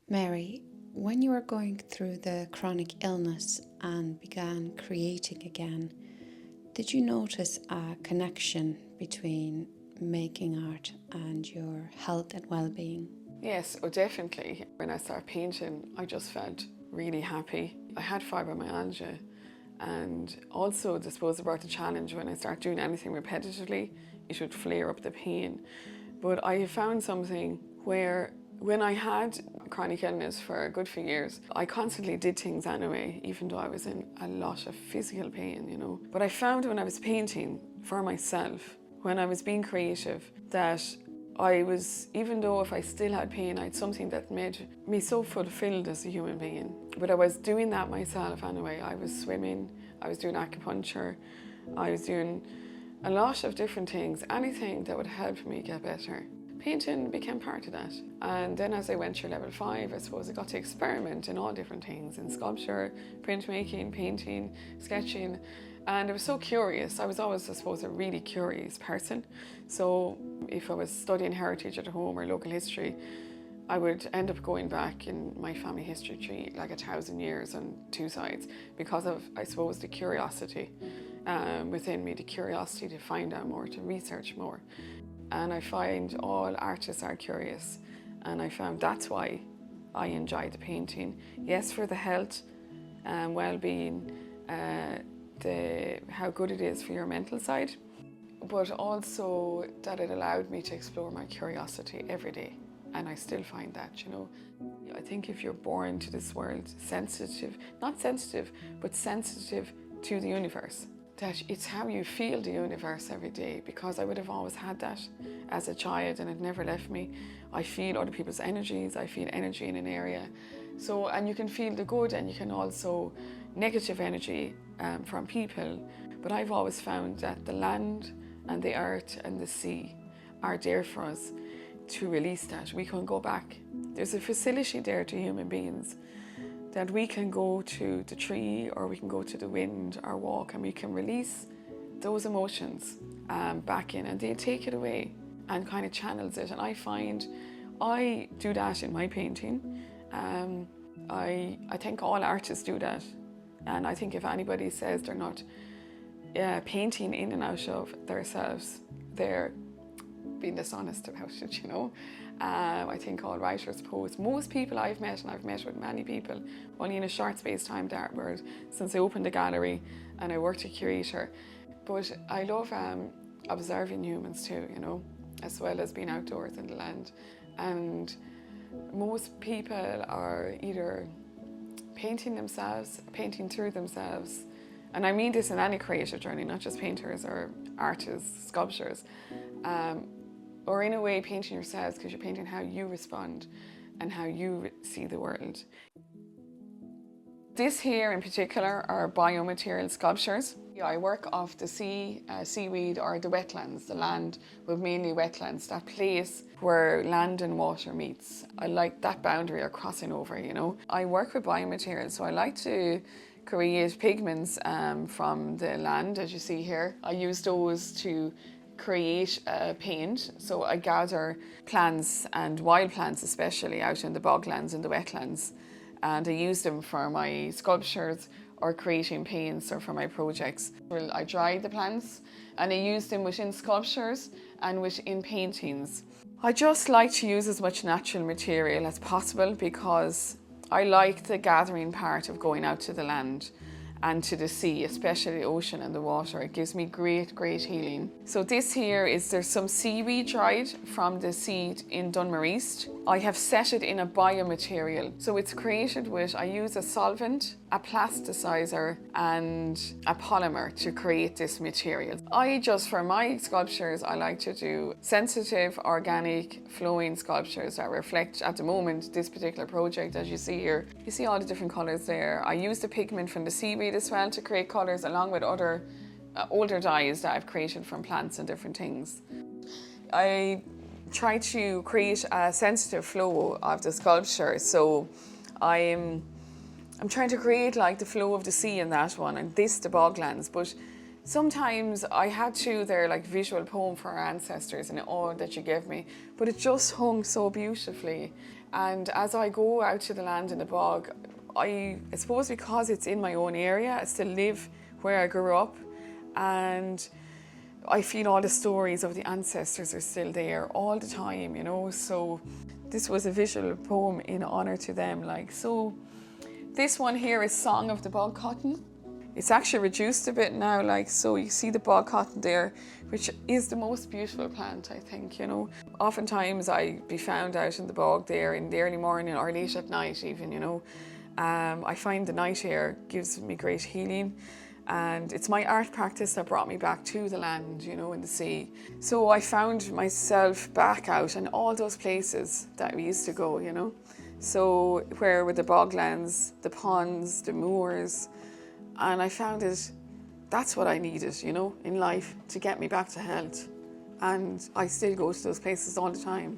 Mary, when you were going through the chronic illness and began creating again, did you notice a connection between making art and your health and well-being? Yes, oh definitely. When I started painting, I just felt really happy. I had fibromyalgia, and also I suppose about the challenge when I start doing anything repetitively, it would flare up the pain. But I found something where when I had chronic illness for a good few years, I constantly did things anyway, even though I was in a lot of physical pain, you know. But I found when I was painting for myself, when I was being creative, that I was, even though if I still had pain, I had something that made me so fulfilled as a human being. But I was doing that myself anyway. I was swimming, I was doing acupuncture, I was doing a lot of different things, anything that would help me get better. Painting became part of that. And then as I went through level 5, I suppose I got to experiment in all different things, in sculpture, printmaking, painting, sketching. And I was so curious. I was always, I suppose, a really curious person. So if I was studying heritage at home or local history, I would end up going back in my family history tree like 1,000 years on 2 sides because of, I suppose, the curiosity within me, the curiosity to find out more, to research more. And I find all artists are curious, and I found that's why I enjoy the painting. Yes, for the health and well-being, how good it is for your mental side, but also that it allowed me to explore my curiosity every day. And I still find that, you know. I think if you're born to this world sensitive, not sensitive, but sensitive to the universe, that it's how you feel the universe every day, because I would have always had that as a child and it never left me. I feel other people's energies, I feel energy in an area. So, and you can feel the good and you can also negative energy from people. But I've always found that the land and the earth and the sea are there for us to release that. We can go back. There's a facility there to human beings that we can go to the tree or we can go to the wind or walk, and we can release those emotions back in, and they take it away and kind of channels it. And I find I do that in my painting. I think all artists do that, and I think if anybody says they're not painting in and out of themselves, they're being dishonest about it, you know. I think all writers, poets, most people I've met, and I've met with many people, only in a short space of time, the art world, since I opened the gallery and I worked as curator. But I love observing humans too, you know, as well as being outdoors in the land. And most people are either painting themselves, painting through themselves. And I mean this in any creative journey, not just painters or artists, sculptors. Or in a way painting yourselves, because you're painting how you respond and how you see the world. This here in particular are biomaterial sculptures. I work off the sea, seaweed, or the wetlands, the land with mainly wetlands, that place where land and water meets. I like that boundary or crossing over, you know. I work with biomaterials, so I like to create pigments from the land, as you see here. I use those to create paint. So I gather plants and wild plants, especially out in the boglands and the wetlands, and I use them for my sculptures or creating paints or for my projects. Well, I dry the plants and I use them within sculptures and within paintings. I just like to use as much natural material as possible because I like the gathering part of going out to the land and to the sea, especially the ocean and the water. It gives me great, great healing. So this here is, there's some seaweed dried from the seed in Dunmore East. I have set it in a biomaterial. So it's created with, I use a solvent, a plasticizer and a polymer to create this material. I just, for my sculptures, I like to do sensitive, organic, flowing sculptures that reflect, at the moment, this particular project, as you see here. You see all the different colours there. I use the pigment from the seaweed as well to create colours, along with other older dyes that I've created from plants and different things. I try to create a sensitive flow of the sculpture, so I'm trying to create like the flow of the sea in that one, and this the boglands. But sometimes I had to, they're like visual poem for our ancestors and all that you gave me, but it just hung so beautifully. And as I go out to the land in the bog, I suppose because it's in my own area, I still live where I grew up, and I feel all the stories of the ancestors are still there all the time, you know. So this was a visual poem in honour to them. Like, so this one here is Song of the Bog Cotton. It's actually reduced a bit now, like, so you see the bog cotton there, which is the most beautiful plant, I think, you know. Oftentimes I'd be found out in the bog there in the early morning or late at night even, you know. I find the night air gives me great healing, and it's my art practice that brought me back to the land, you know, in the sea. So I found myself back out in all those places that we used to go, you know. So where were the boglands, the ponds, the moors, and I found that's what I needed, you know, in life to get me back to health. And I still go to those places all the time.